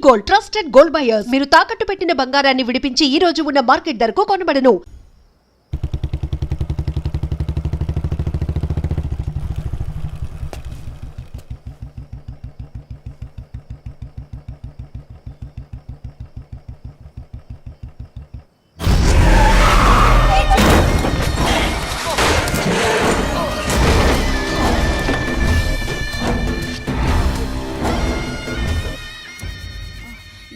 Gold, trusted gold buyers. మీరు తాకట్టు పెట్టిన బంగారాన్ని విడిపించి ఈ రోజు ఉన్న మార్కెట్ ధరకు కొనబడను.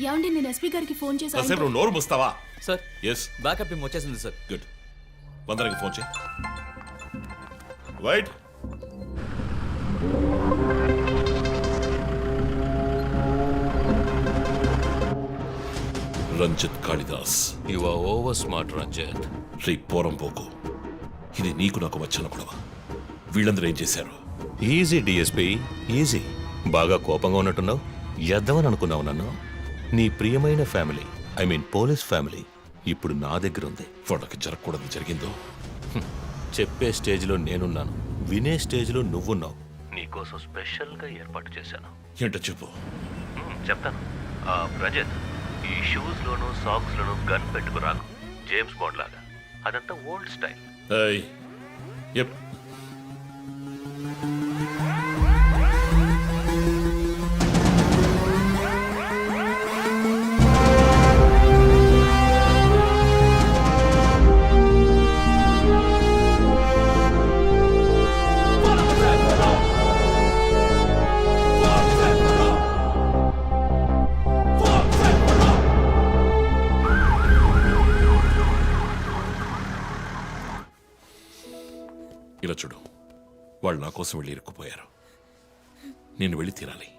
ఏమండి, నేను ఎస్పీ గారికి ఫోన్ చేశాను. కాసేపు నువ్వు నోరు మూస్తావా? సార్ ఎస్ బ్యాకప్ టీమ్ వచ్చేసింది సార్. గుడ్. వందనకి ఫోన్ చేయి. వైట్ Ranjith Kalidas. You are over smart Ranjith. రీ పోరంపోకు, ఇది నీకు నాకు వచ్చిన గొడవ. వీళ్ళందరూ ఏం చేశారు? Easy DSP, easy. బాగా కోపంగా ఉన్నట్టున్నావు. ఎద్దామని అనుకున్నావు నన్ను. నీ ప్రియమైన family, I mean police family ఇప్పుడు నా దగ్గర ఉంది. వాళ్ళకి జరగకూడదు జరిగిందో. చెప్పే స్టేజ్లో నేనున్నాను, వినే స్టేజ్లో నువ్వున్నావు. నీకోసం స్పెషల్గా ఏర్పాటు చేశాను. ఏంటో చెప్పు. చెప్తాను. రజత్, ఈ షూస్లోను సాక్స్లోను గన్ పెట్టుకురాకు, జేమ్స్ బాండ్ లాగా. అదంతా ఓల్డ్ స్టైల్. ఏయ్, ఎప్. ఇలా చూడు, వాళ్ళు నా కోసం వెళ్ళి ఇరుక్కుపోయారు. నేను వెళ్ళి తీరాలి.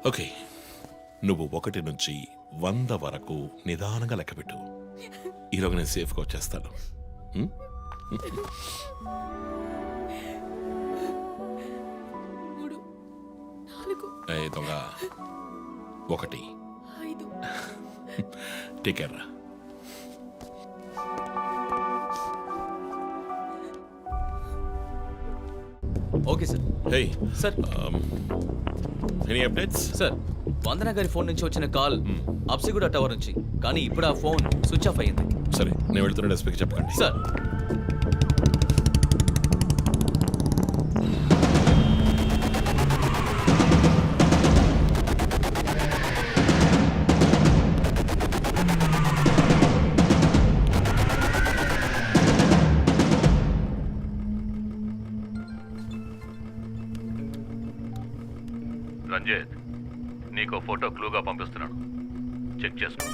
ఓకే, నువ్వు 1 నుంచి 100 వరకు నిదానంగా లెక్కపెట్టు. ఈలోగా నేను సేఫ్గా వచ్చేస్తాను. దొంగ 1 టేక్ కేర్ రా. Okay sir. Hey sir any updates? Sir, Vandana గారి ఫోన్ నుంచి వచ్చిన కాల్ అప్సిగూడ టవర్ నుంచి, కానీ ఇప్పుడు ఆ ఫోన్ స్విచ్ ఆఫ్ అయ్యింది. సరే, నేను వెళ్తున్న ఎస్పీకి చెప్పకండి. సార్. రంజిత్, నీకో ఫోటో క్లూగా పంపిస్తున్నాను, చెక్ చేసుకో.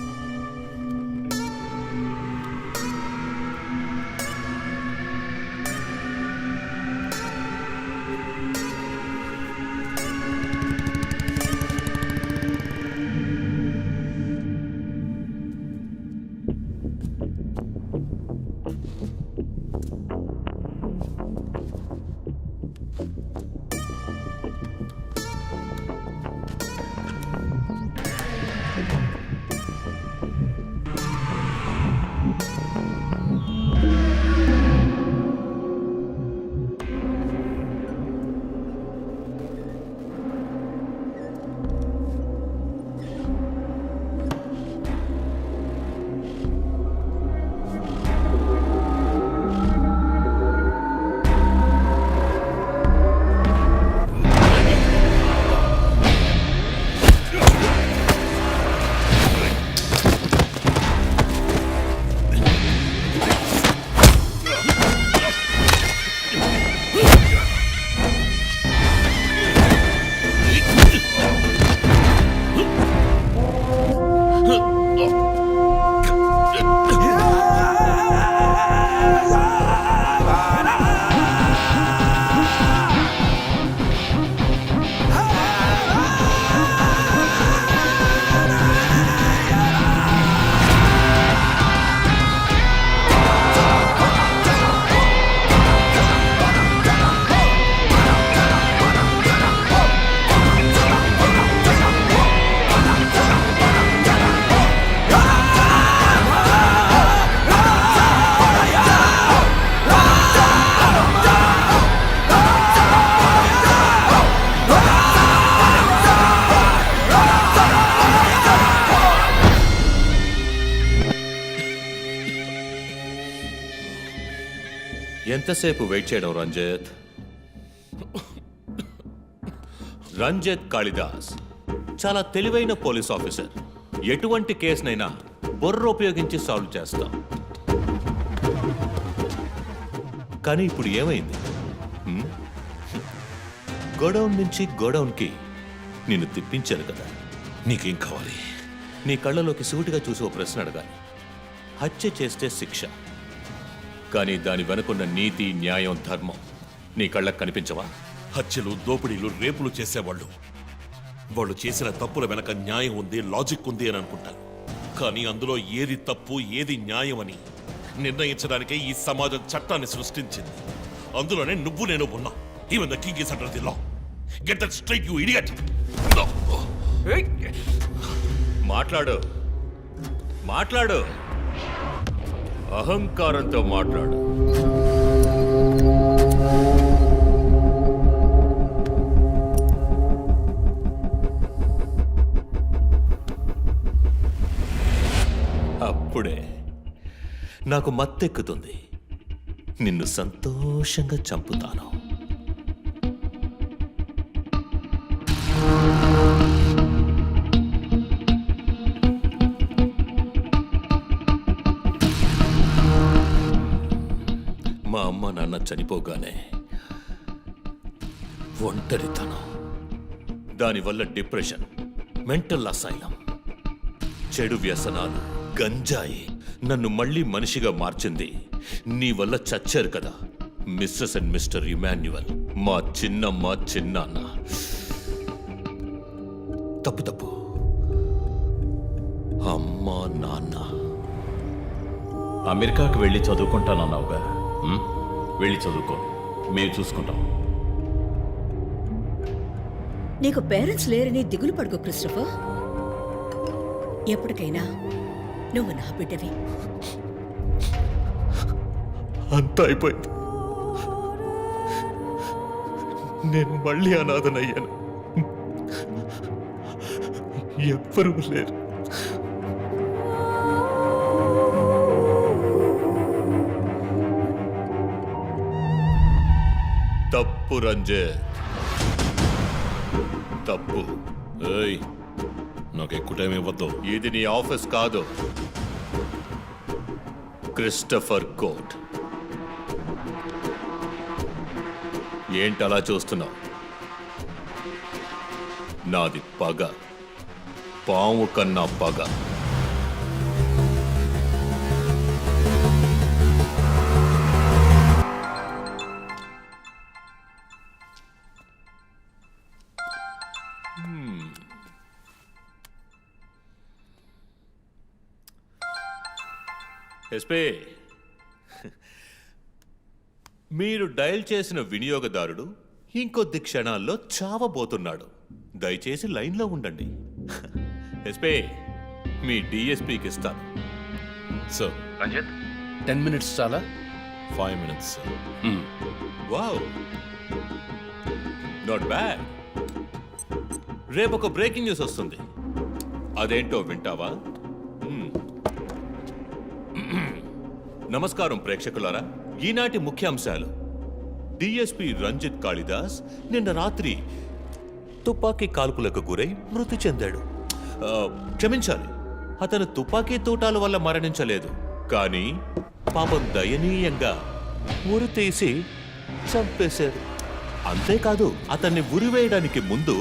ఎంతసేపు వెయిట్ చేయడం రంజిత్? రంజిత్ కాళిదాస్ చాలా తెలివైన పోలీస్ ఆఫీసర్. ఎటువంటి కేసునైనా బుర్ర ఉపయోగించి సాల్వ్ చేస్తాం. కానీ ఇప్పుడు ఏమైంది? గోడౌన్ నుంచి గోడౌన్కి నిన్ను తిప్పించారు కదా. నీకేం కావాలి? నీ కళ్ళలోకి సూటిగా చూసి ఓ ప్రశ్న అడగాలి. హత్య చేస్తే శిక్ష, కానీ దాని వెనుకున్న నీతి, న్యాయం, ధర్మం నీ కళ్ళకు కనిపించవా? హత్యలు, దోపిడీలు, రేపులు చేసేవాళ్ళు వాళ్ళు చేసిన తప్పుల వెనక న్యాయం ఉంది, లాజిక్ ఉంది అని అనుకుంటారు. కానీ అందులో ఏది తప్పు, ఏది న్యాయం అని నిర్ణయించడానికే ఈ సమాజం చట్టాన్ని సృష్టించింది. అందులోనే నువ్వు నేను ఉన్నా. Even the king is under the law. Get that straight, you idiot. మాట్లాడు, మాట్లాడు, అహంకారంతో మాట్లాడు. అప్పుడే నాకు మత్తెక్కుతుంది. నిన్ను సంతోషంగా చంపుతాను. మా అమ్మ నాన్న చనిపోగానే ఒంటరితనం, దానివల్ల డిప్రెషన్, మెంటల్ అసైలం, చెడు వ్యసనాలు, గంజాయి నన్ను మళ్ళీ మనిషిగా మార్చింది. నీ వల్ల చచ్చారు కదా మిస్సెస్ అండ్ మిస్టర్ ఇమాన్యువల్, మా చిన్నమ్మ, చిన్నాన్న. తప్పు తప్పు, అమ్మ, నాన్న. అమెరికాకు వెళ్ళి చదువుకుంటానన్నావుగా, వెళ్ళి చదువుకో, మేము చూసుకుంటాం. నీకు పేరెంట్స్ లేరని దిగులు పడుకో క్రిస్టఫర్. ఎప్పటికైనా నువ్వు నా బిడ్డవి. అంతా అయిపోయింది. నేను మళ్ళీ అనాథనయ్యాను. ఎవ్వరూ లేరు. తప్పు రంజిత్, తప్పు. ఏయ్, నాకు ఎక్కువ టైం ఇవ్వద్దు. ఇది నీ ఆఫీస్ కాదు, క్రిస్టఫర్ కోర్ట్. ఏంటలా చూస్తున్నావు? నాది పగ, పాము కన్నా పగ. ఎస్పీ, మీరు డయల్ చేసిన వినియోగదారుడు ఇంకొద్ది క్షణాల్లో చావబోతున్నాడు. దయచేసి లైన్లో ఉండండి. ఎస్పీ, మీ డిఎస్పీకి ఇస్తాను. సార్, రంజిత్, 10 minutes చాలా? 5 minutes, sir. Wow, not bad. రేపు ఒక బ్రేకింగ్ న్యూస్ వస్తుంది. అదేంటో వింటావా? నమస్కారం ప్రేక్షకులారా. ఈనాటి ముఖ్యాంశాలు: డిఎస్పీ రంజిత్ కాళిదాస్ నిన్న రాత్రి తుపాకీ కాల్పులకు గురై మృతి చెందాడు. క్షమించాలి, అతను తుపాకీ తూటాల వల్ల మరణించలేదు, కానీ పాపం దయనీయంగా ఉరి తీసి చంపేశారు. అంతేకాదు, అతన్ని ఉరివేయడానికి ముందు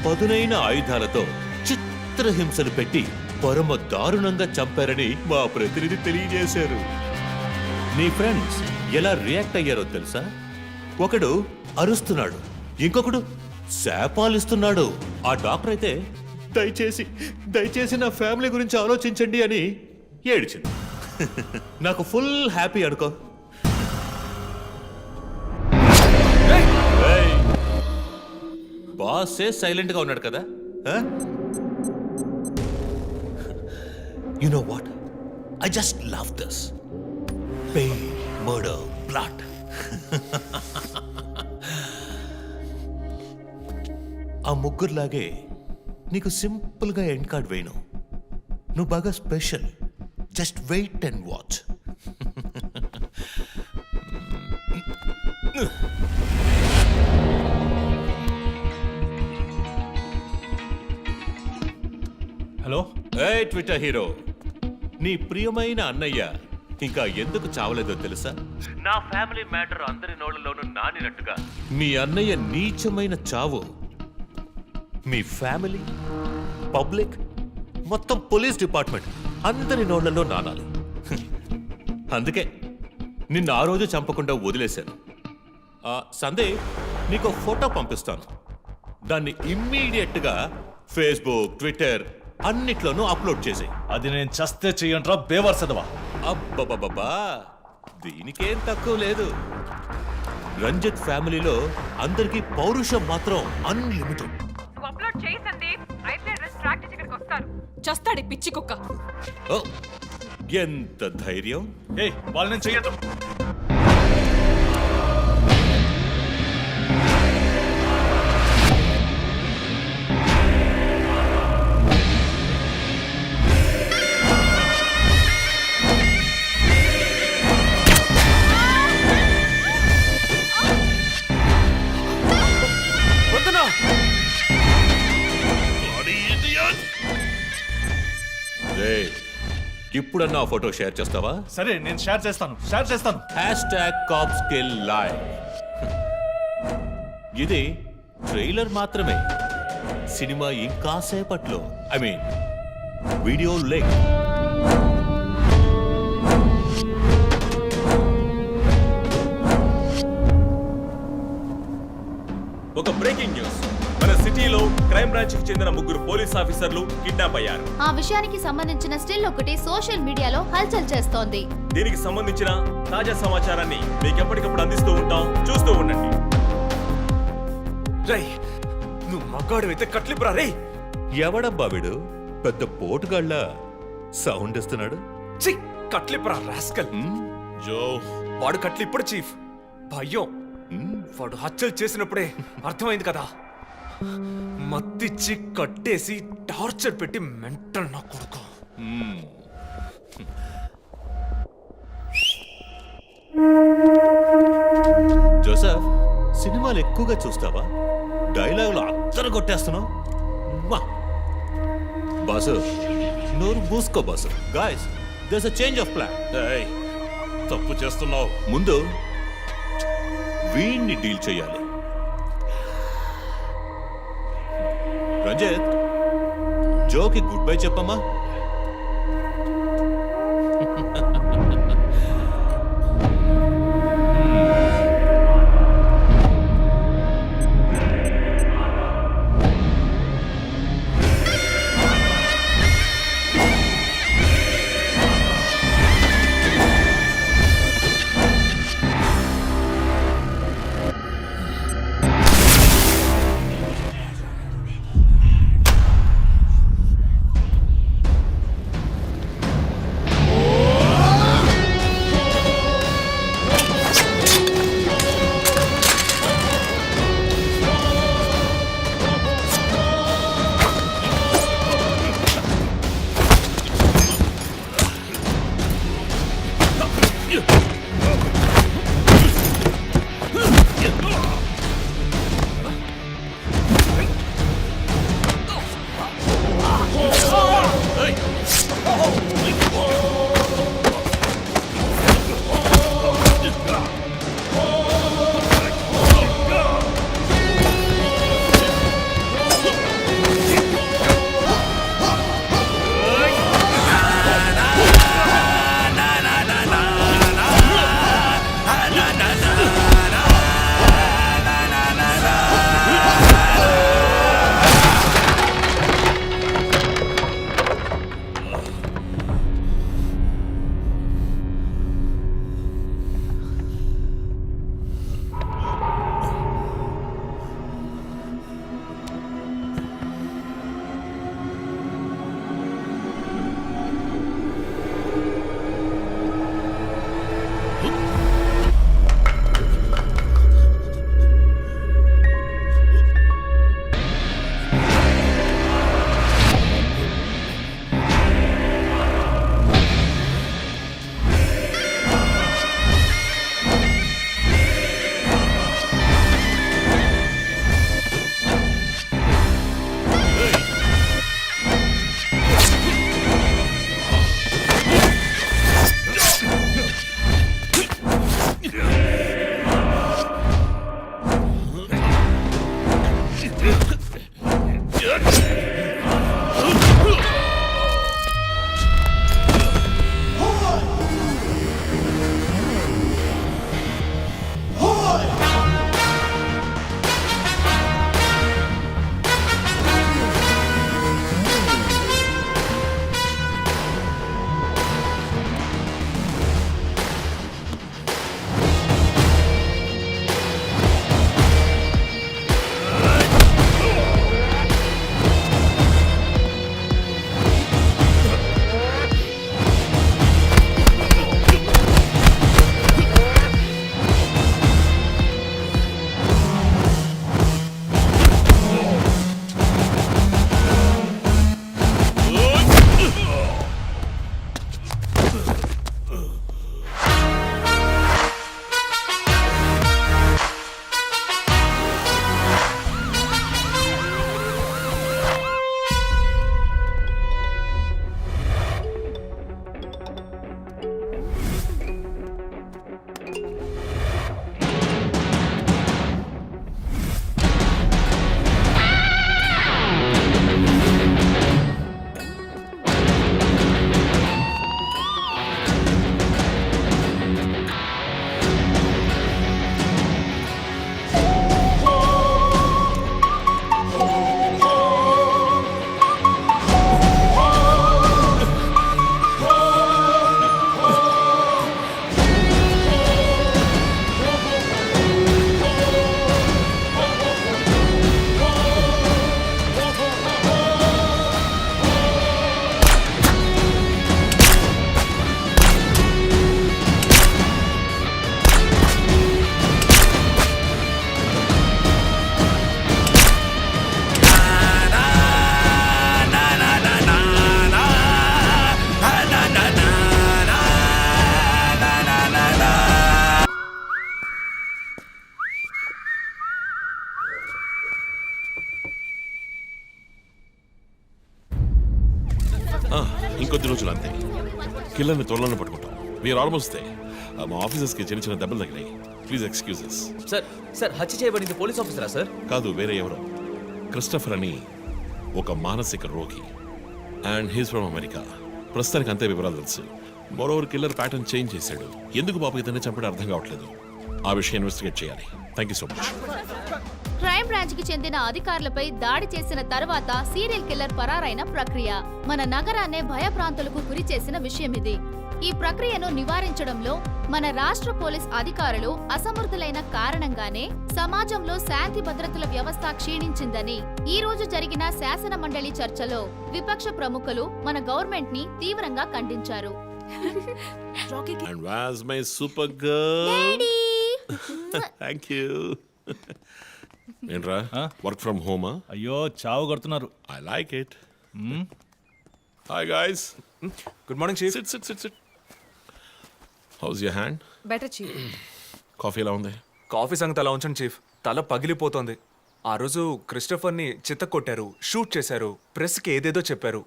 పదునైన ఆయుధాలతో చిత్రహింసలు పెట్టి పరమ దారుణంగా చంపారని మా ప్రతినిధి తెలియజేశారు. నీ ఫ్రెండ్స్ ఎలా రియాక్ట్ అయ్యారో తెలుసా? ఒకడు అరుస్తున్నాడు, ఇంకొకడు శాపాలిస్తున్నాడు. ఆ డాక్టర్ అయితే దయచేసి నా ఫ్యామిలీ గురించి ఆలోచించండి అని ఏడ్చింది. నాకు ఫుల్ హ్యాపీ అనుకో. బాసే సైలెంట్ గా ఉన్నాడు కదా. You know what? I just love this. Pain, murder, blood. ఆ ముగ్గురులాగే నీకు సింపుల్గా ఎండ్ కార్డ్ వేయను. నువ్వు బాగా special. Just wait and watch. Hello ఏ ట్విట్టర్ హీరో, నీ ప్రియమైన అన్నయ్య ఇంకా ఎందుకు చావలేదో తెలుసా? నా ఫ్యామిలీ మ్యాటర్ అందరి నోళ్ళలోనూ నానినట్టుగా మీ అన్నయ్య నీచమైన చావు మీ ఫ్యామిలీ, పబ్లిక్, మొత్తం పోలీస్ డిపార్ట్మెంట్ అందరి నోళ్లలో నానాలి. అందుకే నిన్ను ఆ రోజు చంపకుండా వదిలేశాను. సందేహ్, నీకు ఫోటో పంపిస్తాను. దాన్ని ఇమ్మీడియట్గా ఫేస్బుక్, ట్విట్టర్ అన్నిట్లోనూ అప్లోడ్ చేసేయి. అది నేను చస్తే చెయ్యంట్రా బేవర్సదవా. అబ్బబ్బబ్బా, దీనికేం తక్కువ లేదు. రంజిత్ ఫ్యామిలీలో అందరికీ పౌరుషం మాత్రం అన్లిమిటెడ్. నువ్వు అప్లోడ్ చేయి సందీప్, అయితే అడ్రస్ ట్రాక్ చేసి ఇక్కడికి వస్తారు. చస్తాడు ఈ పిచ్చి కుక్క. ఓ, ఎంత ధైర్యం! ఏ వాళ్ళు నేను చెయ్యదు. ఇప్పుడన్నా ఆ ఫోటో షేర్ చేస్తావా? సరే నేను షేర్ చేస్తాను. #CopsKillLive. ఇది ట్రైలర్ మాత్రమే. సినిమా ఇంకా సేపట్లో, ఐ మీన్ వీడియో లింక్. ఒక బ్రేకింగ్ న్యూస్. మన సిటీలో క్రైమ్ బ్రాంచ్ కి చెందిన 3 పోలీస్ ఆఫీసర్లు కిడ్నాప్ అయ్యారు. ఆ విషయానికి సంబంధించిన స్టిల్ ఒకటి సోషల్ మీడియాలో హల్చల్ చేస్తోంది. దీనికి సంబంధించిన తాజా సమాచారాన్ని మీకు ఎప్పటికప్పుడు అందిస్తూ ఉంటాం, చూస్తూ ఉండండి. రేయ్, నువ్వు మగాడు అయితే కట్లిపురా రేయ్. ఎవడబ్బా వీడు పెద్ద పోటుగాళ్ళ సౌండ్ ఇస్తున్నాడు? చి, కట్లిపురా రాస్కల్. జో, వాడు కట్లిప్పుడు చీఫ్. భయం. వాడు హత్యలు చేసినప్పుడే అర్థమైంది కదా. మత్తిచ్చి కట్టేసి టార్చర్ పెట్టి మెంటల్ నా కొడుకు. జోసెఫ్, సినిమాలు ఎక్కువగా చూస్తావా? డైలాగులు అత్తరు కొట్టేస్తున్నావు. బాసు, నోరు మూసుకో boss. Guys, there's a change of plan. ఏయ్, తప్పు చేస్తున్నావు. ముందు వీణ్ణి డీల్ చేయాలి. రంజిత్, జోకి గుడ్ బై చెప్పమ్మా. ఇంకొద్ది రోజులు అంతే కిల్లర్ని త్వరలోనే పట్టుకుంటాం వీఆర్ ఆల్మోస్ట్ మా ఆఫీసర్స్కి చిన్న చిన్న దెబ్బలు తగిలాయి ప్లీజ్ ఎక్స్క్యూజెస్. సార్ హత్య చేయబడింది పోలీస్ ఆఫీసరా సార్? కాదు, వేరే ఎవరో. క్రిస్టఫర్ అని ఒక మానసిక రోగి అండ్ హీస్ ఫ్రమ్ అమెరికా. ప్రస్తుతానికి అంతే వివరాలు తెలుసు. మరోవర్ కిల్లర్ ప్యాటర్న్ చేంజ్ చేశాడు. ఎందుకు పాప ఇతన్ని చంపడం అర్థం కావట్లేదు. ఆ విషయం ఇన్వెస్టిగేట్ చేయాలి. Thank you so much. Crime branch కి చెందిన అధికారులపై దాడి చేసిన తర్వాత సీరియల్ కిల్లర్ పరారైన ప్రక్రియ మన నగరాన్నే భయప్రాంతులకు గురి చేసిన విషయం ఇది. ఈ ప్రక్రియను నివారించడంలో మన రాష్ట్ర పోలీస్ అధికారులు అసమర్థులైన కారణంగానే సమాజంలో శాంతి భద్రతల వ్యవస్థ క్షీణించిందని ఈ రోజు జరిగిన శాసన మండలి చర్చలో విపక్ష ప్రముఖులు మన గవర్నమెంట్ ని తీవ్రంగా ఖండించారు. And where's my super girl? Thank you. ఏంట్రా వర్క్ ఫ్రమ్ హోమా? అయ్యో చావు కొడుతున్నారు. I like it. Hi guys. Good morning chief. Sit. How's your hand? Better chief. Coffee ఎలా ఉంది? కాఫీ సంగతి అలా ఉంచండి చీఫ్. తల పగిలిపోతోంది. ఆ రోజు క్రిస్టఫర్ని చిత్త కొట్టారు, షూట్ చేశారు, ప్రెస్కి ఏదేదో చెప్పారు.